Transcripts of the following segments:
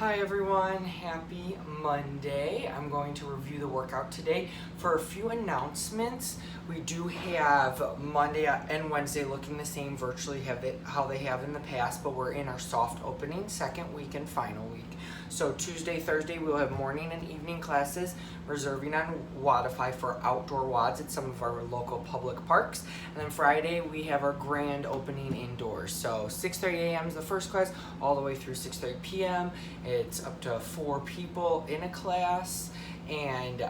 Hi everyone, happy Monday. I'm going to review the workout today. For a few announcements, we do have Monday and Wednesday looking the same virtually how they have in the past, but we're in our soft opening second week and final week. So Tuesday, Thursday, we'll have morning and evening classes reserving on Wodify for outdoor WODs at some of our local public parks. And then Friday, we have our grand opening indoors. So 6:30 a.m. is the first class, all the way through 6:30 p.m. It's up to 4 people in a class, and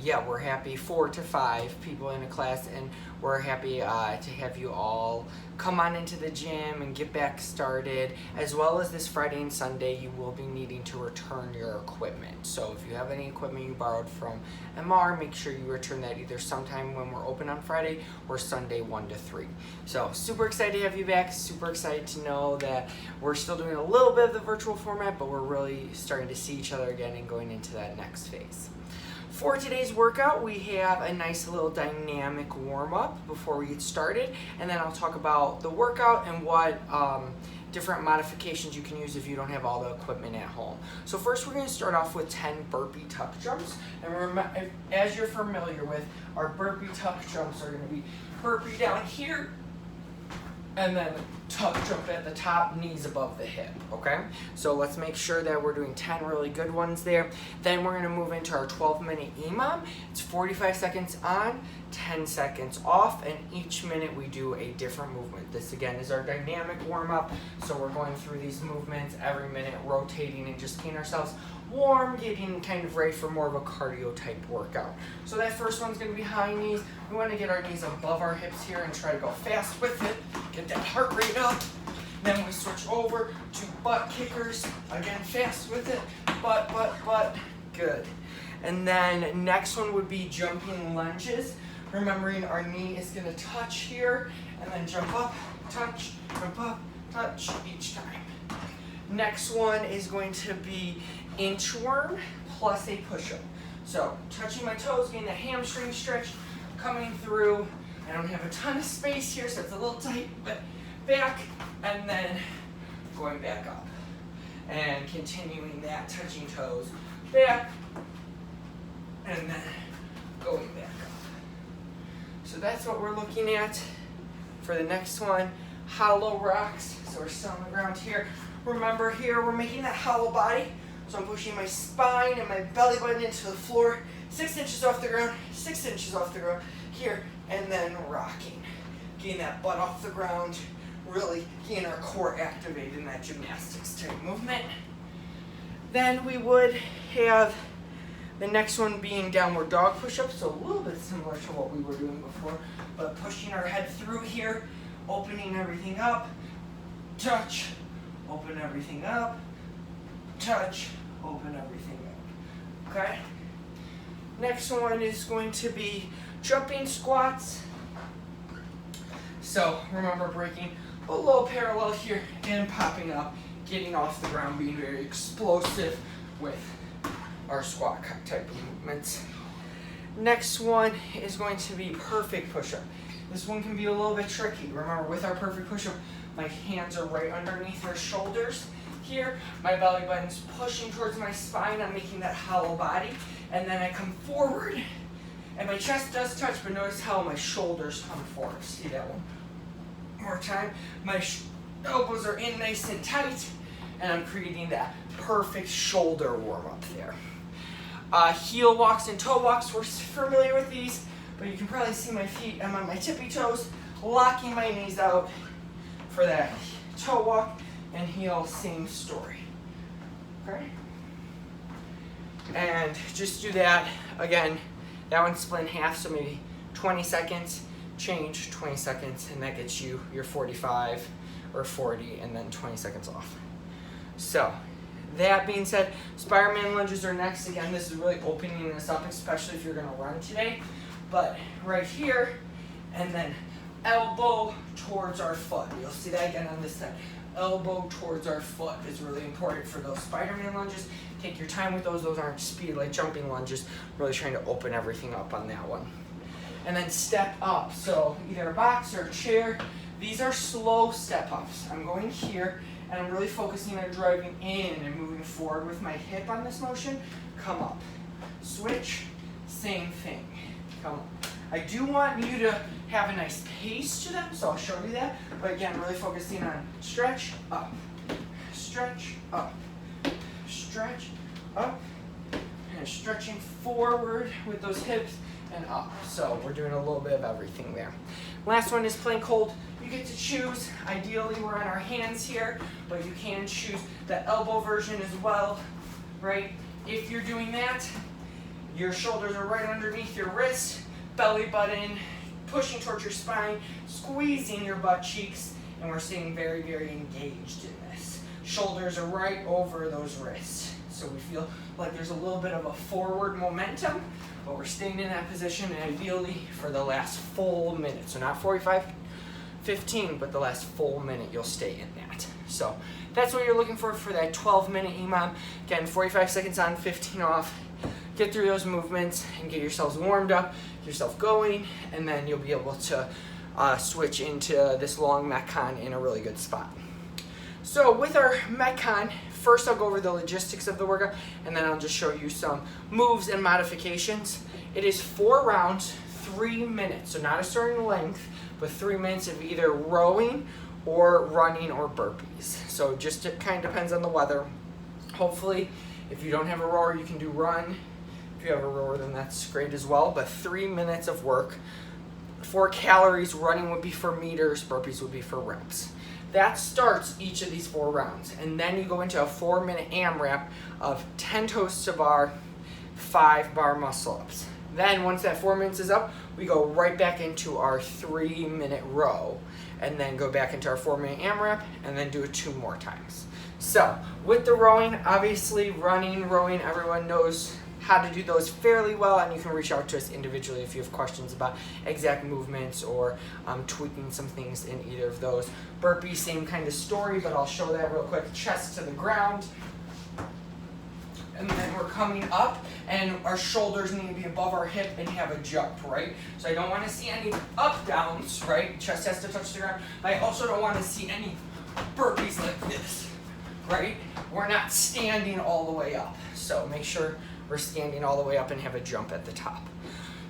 yeah, we're happy 4 to 5 people in a class, and we're happy to have you all come on into the gym and get back started. As well as this Friday and Sunday, you will be needing to return your equipment. So if you have any equipment you borrowed from MR, make sure you return that either sometime when we're open on Friday or Sunday 1 to 3. So super excited to have you back, super excited to know that we're still doing a little bit of the virtual format, but we're really starting to see each other again and going into that next phase. For today's workout, we have a nice little dynamic warm-up before we get started, and then I'll talk about the workout and what different modifications you can use if you don't have all the equipment at home. So first we're going to start off with 10 burpee tuck jumps, and as you're familiar with, our burpee tuck jumps are going to be burpee down here, and then tuck jump at the top, knees above the hip, okay? So let's make sure that we're doing 10 really good ones there. Then we're gonna move into our 12-minute EMOM. It's 45 seconds on, 10 seconds off, and each minute we do a different movement. This again is our dynamic warm-up, so we're going through these movements every minute, rotating and just getting ourselves warm, getting kind of ready for more of a cardio type workout. So that first one's gonna be high knees. We wanna get our knees above our hips here and try to go fast with it, get that heart rate up. Then we switch over to butt kickers, again fast with it, butt, good. And then next one would be jumping lunges. Remembering our knee is gonna touch here, and then jump up, touch, jump up, touch each time. Next one is going to be inchworm plus a push-up. So touching my toes, getting the hamstring stretch coming through. I don't have a ton of space here, so it's a little tight, but back, and then going back up. And continuing that, touching toes, back, and then going back up. So that's what we're looking at for the next one. Hollow rocks, so we're still on the ground here. Remember here, we're making that hollow body. So I'm pushing my spine and my belly button into the floor, 6 inches off the ground, 6 inches off the ground here, and then rocking. Getting that butt off the ground, really getting our core activated in that gymnastics type movement. Then we would have the next one being downward dog push-ups, so a little bit similar to what we were doing before, but pushing our head through here, opening everything up, touch, open everything up, touch, open everything up, okay? Next one is going to be jumping squats. So remember breaking a low parallel here and popping up, getting off the ground, being very explosive with our squat type of movements. Next one is going to be perfect push-up. This one can be a little bit tricky. Remember, with our perfect push-up, my hands are right underneath our shoulders here. My belly button's pushing towards my spine. I'm making that hollow body. And then I come forward, and my chest does touch, but notice how my shoulders come forward. See that one? More time. My elbows are in nice and tight, and I'm creating that perfect shoulder warm-up there. Heel walks and toe walks, we're familiar with these, but you can probably see my feet. I'm on my tippy toes, locking my knees out for that toe walk, and heel, same story. Okay? And just do that again. That one's split in half, so maybe 20 seconds, change 20 seconds, and that gets you your 45 or 40, and then 20 seconds off. So, that being said, Spider-Man lunges are next. Again, this is really opening this up, especially if you're gonna run today. But right here, and then elbow towards our foot. You'll see that again on this side. Elbow towards our foot is really important for those Spider-Man lunges. Take your time with those. Those aren't speed like jumping lunges. Really trying to open everything up on that one. And then step up. So either a box or a chair. These are slow step ups. I'm going here, and I'm really focusing on driving in and moving forward with my hip on this motion, come up. Switch, same thing, come up. I do want you to have a nice pace to them, so I'll show you that. But again, really focusing on stretch, up, stretch, up, stretch, up, and stretching forward with those hips and up. So we're doing a little bit of everything there. Last one is plank hold. You get to choose. Ideally, we're on our hands here, but you can choose the elbow version as well, right? If you're doing that, your shoulders are right underneath your wrist, belly button, pushing towards your spine, squeezing your butt cheeks, and we're staying very, very engaged in this. Shoulders are right over those wrists. So we feel like there's a little bit of a forward momentum, but we're staying in that position, and ideally for the last full minute. So not 45, 15, but the last full minute you'll stay in that. So that's what you're looking for that 12-minute EMOM. Again, 45 seconds on, 15 off. Get through those movements and get yourselves warmed up, get yourself going, and then you'll be able to switch into this long Metcon in a really good spot. So with our Metcon, first I'll go over the logistics of the workout, and then I'll just show you some moves and modifications. It is 4 rounds, 3 minutes, so not a certain length, but 3 minutes of either rowing or running or burpees. So just it kind of depends on the weather. Hopefully, if you don't have a rower, you can do run. If you have a rower, then that's great as well. But 3 minutes of work, 4 calories, running would be for meters, burpees would be for reps. That starts each of these 4 rounds. And then you go into a 4-minute AMRAP of 10 toes to bar, 5 bar muscle ups. Then once that 4 minutes is up, we go right back into our 3-minute row, and then go back into our 4-minute AMRAP, and then do it 2 more times. So with the rowing, obviously running, rowing, everyone knows how to do those fairly well, and you can reach out to us individually if you have questions about exact movements or tweaking some things in either of those. Burpee, same kind of story, but I'll show that real quick. Chest to the ground, and then we're coming up, and our shoulders need to be above our hip and have a jump, right? So I don't want to see any up downs, right? Chest has to touch the ground. I also don't want to see any burpees like this, right? We're not standing all the way up, so make sure we're standing all the way up and have a jump at the top.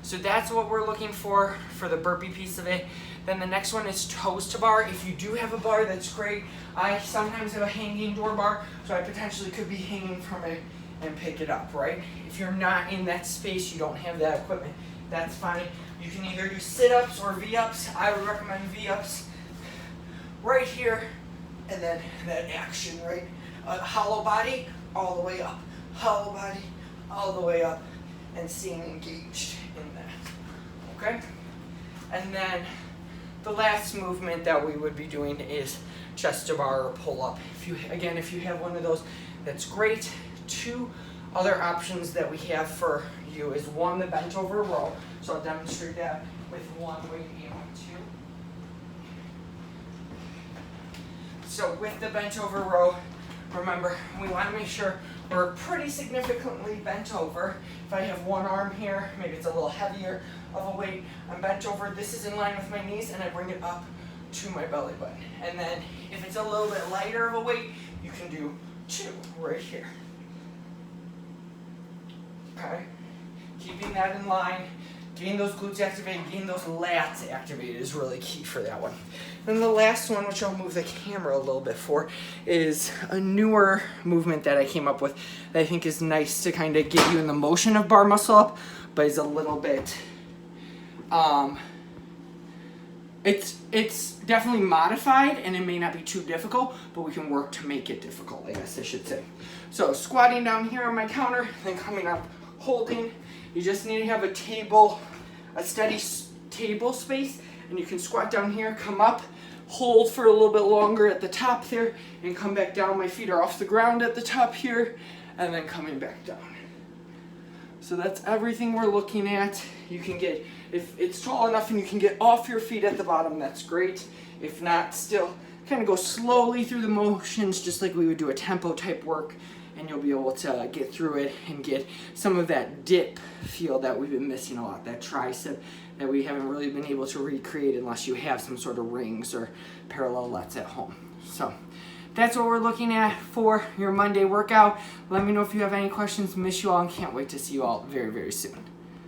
So that's what we're looking for the burpee piece of it. Then the next one is toes to bar. If you do have a bar, that's great. I sometimes have a hanging door bar, so I potentially could be hanging from it and pick it up, right? If you're not in that space, you don't have that equipment, that's fine. You can either do sit-ups or V-ups. I would recommend V-ups right here, and then that action, right? Hollow body, all the way up. Hollow body, all the way up, and staying engaged in that, okay? And then the last movement that we would be doing is chest to bar or pull up. If you have one of those, that's great. 2 other options that we have for you is 1, the bent over row. So I'll demonstrate that with 1 weight and 2. So with the bent over row, remember, we want to make sure we're pretty significantly bent over. If I have one arm here, maybe it's a little heavier of a weight, I'm bent over, this is in line with my knees, and I bring it up to my belly button. And then if it's a little bit lighter of a weight, you can do 2 right here. Okay? Keeping that in line, getting those glutes activated, getting those lats activated is really key for that one. Then the last one, which I'll move the camera a little bit for, is a newer movement that I came up with that I think is nice to kind of get you in the motion of bar muscle up, but is a little bit, it's definitely modified, and it may not be too difficult, but we can work to make it difficult, I guess I should say. So squatting down here on my counter, then coming up, holding. You just need to have a steady table space, and you can squat down here, come up, hold for a little bit longer at the top there, and come back down. My feet are off the ground at the top here, and then coming back down. So that's everything we're looking at. You can get, if it's tall enough and you can get off your feet at the bottom, that's great. If not, still kind of go slowly through the motions, just like we would do a tempo type work, and you'll be able to get through it and get some of that dip feel that we've been missing a lot, that tricep that we haven't really been able to recreate unless you have some sort of rings or parallel lats at home. So that's what we're looking at for your Monday workout. Let me know if you have any questions. Miss you all and can't wait to see you all very, very soon.